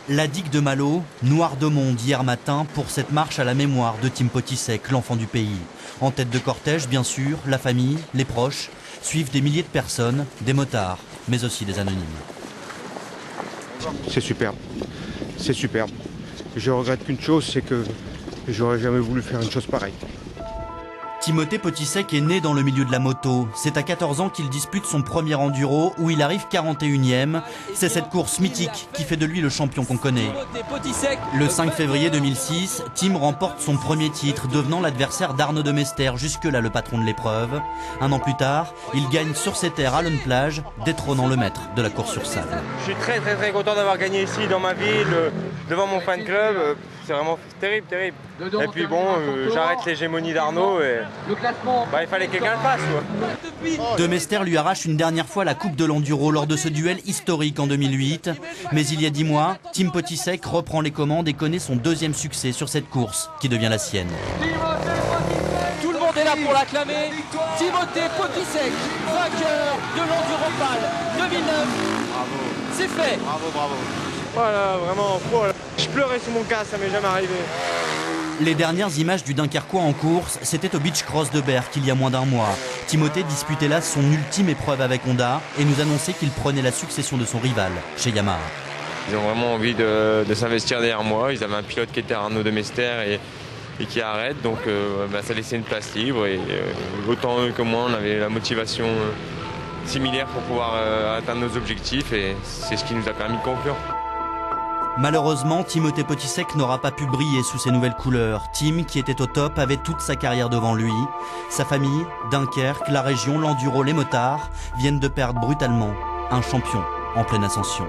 La digue de Malo, noire de monde hier matin pour cette marche à la mémoire de Tim Potisek, l'enfant du pays. En tête de cortège, bien sûr, la famille, les proches, suivent des milliers de personnes, des motards, mais aussi des anonymes. C'est superbe, c'est superbe. Je regrette qu'une chose, c'est que j'aurais jamais voulu faire une chose pareille. Timothée Potisek est né dans le milieu de la moto. C'est à 14 ans qu'il dispute son premier enduro où il arrive 41e. C'est cette course mythique qui fait de lui le champion qu'on connaît. Le 5 février 2006, Tim remporte son premier titre, devenant l'adversaire d'Arnaud de Mester, jusque-là le patron de l'épreuve. Un an plus tard, il gagne sur ses terres à Lonneplage, détrônant le maître de la course sur sable. Je suis très content d'avoir gagné ici dans ma ville, devant mon fan club. C'est vraiment terrible. Et puis bon, j'arrête l'hégémonie d'Arnaud et il fallait que quelqu'un le fasse. Quoi. De Mester lui arrache une dernière fois la coupe de l'enduro lors de ce duel historique en 2008. Mais il y a 10 mois, Tim Potisek reprend les commandes et connaît son deuxième succès sur cette course qui devient la sienne. Tout le monde est là pour l'acclamer. Timothée Potisek, vainqueur de l'Enduropal 2009. Bravo. C'est fait. Bravo. Voilà, vraiment, je pleurais sous mon casque, ça m'est jamais arrivé. Les dernières images du Dunkerquois en course, c'était au Beach Cross de Berck il y a moins d'un mois. Timothée disputait là son ultime épreuve avec Honda et nous annonçait qu'il prenait la succession de son rival chez Yamaha. Ils ont vraiment envie de s'investir derrière moi. Ils avaient un pilote qui était Arnaud de Mester et qui arrête, donc ça laissait une place libre. Et autant eux que moi, on avait la motivation similaire pour pouvoir atteindre nos objectifs et c'est ce qui nous a permis de conclure. Malheureusement, Timothée Potisek n'aura pas pu briller sous ses nouvelles couleurs. Tim, qui était au top, avait toute sa carrière devant lui. Sa famille, Dunkerque, la région, l'enduro, les motards, viennent de perdre brutalement un champion en pleine ascension.